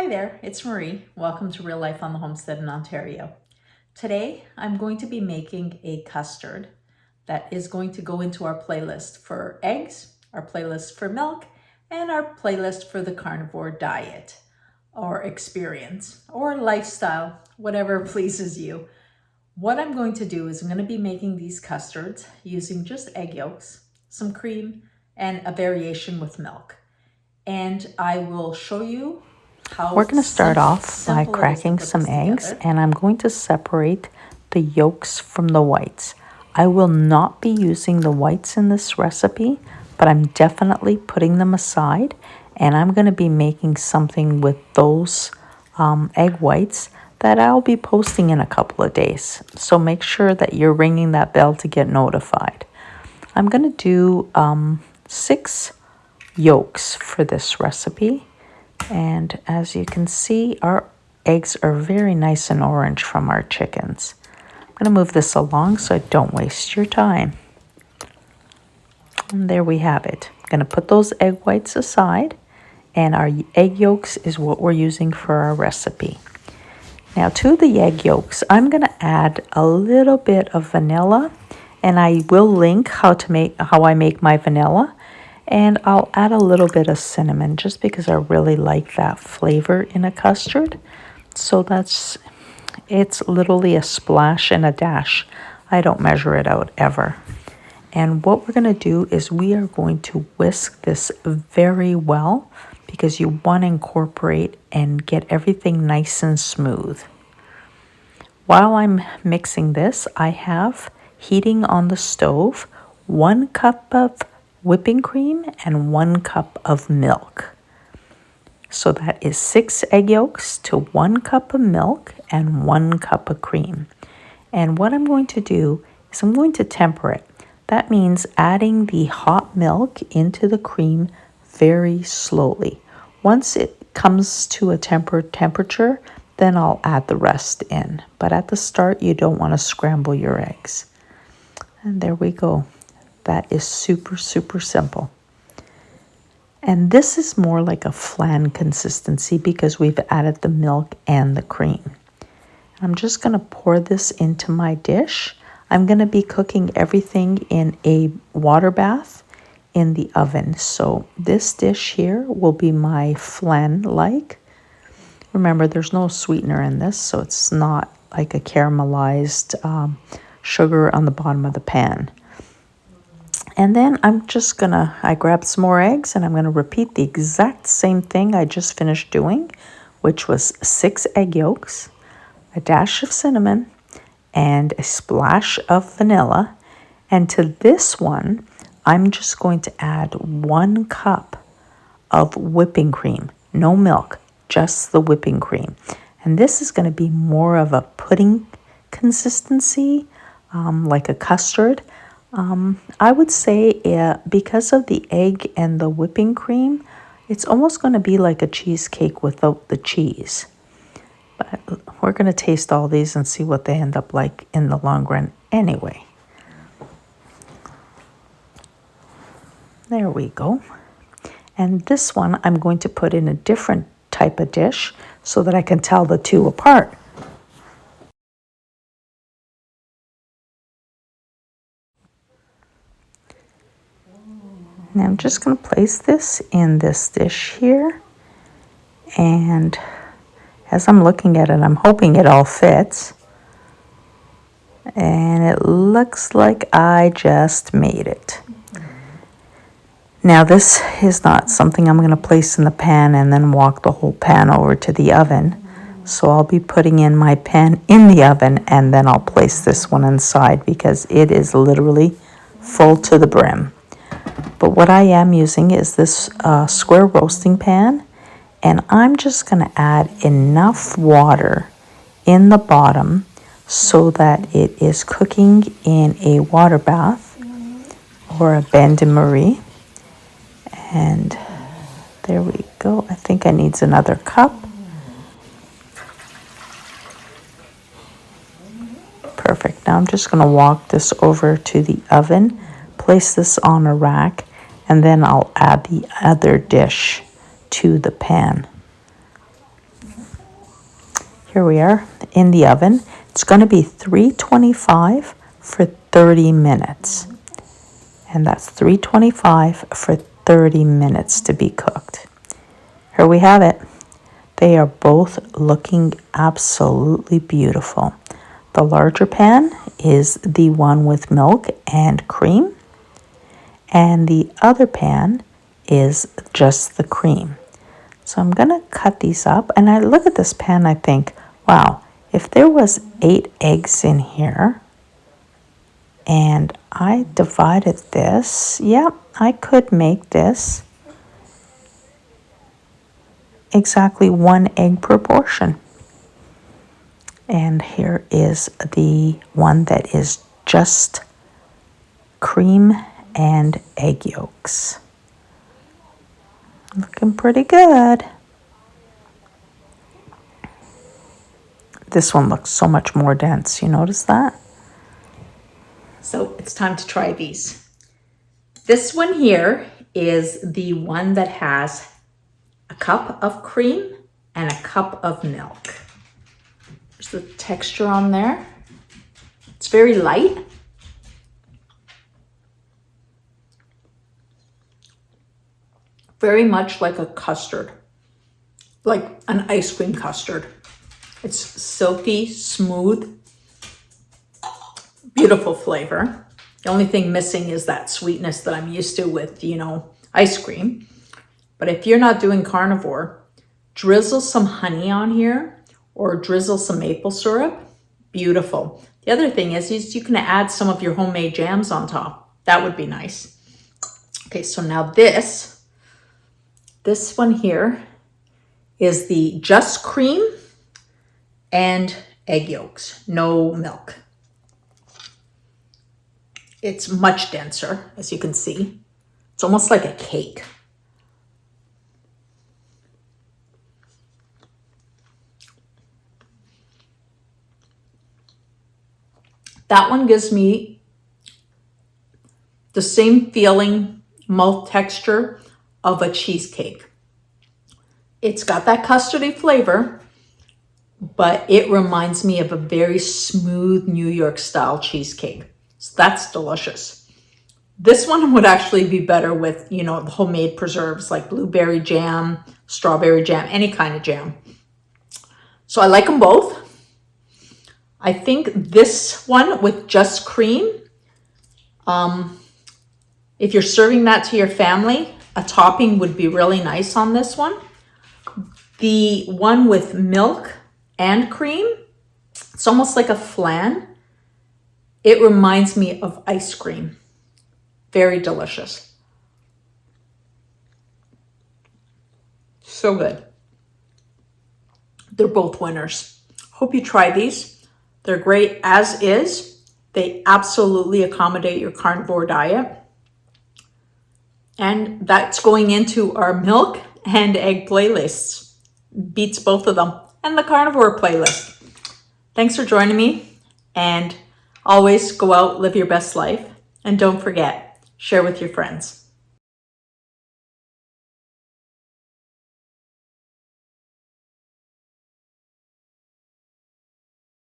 Hi there, it's Marie. Welcome to Real Life on the Homestead in Ontario. Today, I'm going to be making a custard that is going to go into our playlist for eggs, our playlist for milk, and our playlist for the carnivore diet or experience or lifestyle, whatever pleases you. What I'm going to do is I'm going to be making these custards using just egg yolks, some cream, and a variation with milk. And I will show you how We're going to start off by simple it is to cracking put some this eggs, together. and I'm going to separate the yolks from the whites. I will not be using the whites in this recipe, but I'm definitely putting them aside, and I'm going to be making something with those egg whites that I'll be posting in a couple of days. So make sure that you're ringing that bell to get notified. I'm going to do 6 yolks for this recipe. And as you can see, our eggs are very nice and orange from our chickens. I'm going to move this along so I don't waste your time. And there we have it. I'm going to put those egg whites aside, and our egg yolks is what we're using for our recipe. Now to the egg yolks, I'm going to add a little bit of vanilla, and I will link how I make my vanilla. And I'll add a little bit of cinnamon just because I really like that flavor in a custard. So it's literally a splash and a dash. I don't measure it out ever. And what we're going to do is we are going to whisk this very well because you want to incorporate and get everything nice and smooth. While I'm mixing this, I have heating on the stove 1 cup of whipping cream and 1 cup of milk. So that is 6 egg yolks to 1 cup of milk and 1 cup of cream. And what I'm going to do is I'm going to temper it. That means adding the hot milk into the cream very slowly. Once it comes to a tempered temperature, then I'll add the rest in. But at the start, you don't want to scramble your eggs. And there we go. That is super, super simple. And this is more like a flan consistency because we've added the milk and the cream. I'm just going to pour this into my dish. I'm going to be cooking everything in a water bath in the oven. So this dish here will be my flan-like. Remember, there's no sweetener in this, so it's not like a caramelized sugar on the bottom of the pan. And then I grabbed some more eggs and I'm going to repeat the exact same thing I just finished doing, which was 6 egg yolks, a dash of cinnamon, and a splash of vanilla. And to this one, I'm just going to add 1 cup of whipping cream, no milk, just the whipping cream. And this is going to be more of a pudding consistency, like a custard. I would say because of the egg and the whipping cream, it's almost going to be like a cheesecake without the cheese. But we're going to taste all these and see what they end up like in the long run anyway. There we go. And this one I'm going to put in a different type of dish so that I can tell the two apart. Now I'm just going to place this in this dish here, and as I'm looking at it, I'm hoping it all fits, and it looks like I just made it. Now this is not something I'm going to place in the pan and then walk the whole pan over to the oven, so I'll be putting in my pan in the oven and then I'll place this one inside because it is literally full to the brim. But what I am using is this square roasting pan, and I'm just going to add enough water in the bottom so that it is cooking in a water bath or a bain-de-marie. And there we go. I think I need another cup. Perfect. Now I'm just going to walk this over to the oven, place this on a rack, and then I'll add the other dish to the pan. Here we are in the oven. It's going to be 325 for 30 minutes. And that's 325 for 30 minutes to be cooked. Here we have it. They are both looking absolutely beautiful. The larger pan is the one with milk and cream, and the other pan is just the cream. So I'm going to cut these up, and I look at this pan, I think, wow, if there was 8 eggs in here and I divided this, yep, I could make this exactly 1 egg per portion. And here is the one that is just cream and egg yolks. Looking pretty good. This one looks so much more dense. You notice that? So it's time to try these. This one here is the one that has a cup of cream and a cup of milk. There's the texture on there. It's very light. Very much like a custard, like an ice cream custard. It's silky, smooth, beautiful flavor. The only thing missing is that sweetness that I'm used to with, ice cream. But if you're not doing carnivore, drizzle some honey on here or drizzle some maple syrup. Beautiful. The other thing is you can add some of your homemade jams on top. That would be nice. Okay, so now this one here is the just cream and egg yolks, no milk. It's much denser, as you can see. It's almost like a cake. That one gives me the same feeling, mouth texture of a cheesecake. It's got that custardy flavor, but it reminds me of a very smooth New York style cheesecake. So that's delicious. This one would actually be better with, the homemade preserves like blueberry jam, strawberry jam, any kind of jam. So I like them both. I think this one with just cream, if you're serving that to your family, a topping would be really nice on this one. The one with milk and cream, it's almost like a flan. It reminds me of ice cream. Very delicious. So good. They're both winners. Hope you try these. They're great as is. They absolutely accommodate your carnivore diet. And that's going into our milk and egg playlists. Beats both of them. And the carnivore playlist. Thanks for joining me. And always go out, live your best life. And don't forget, share with your friends.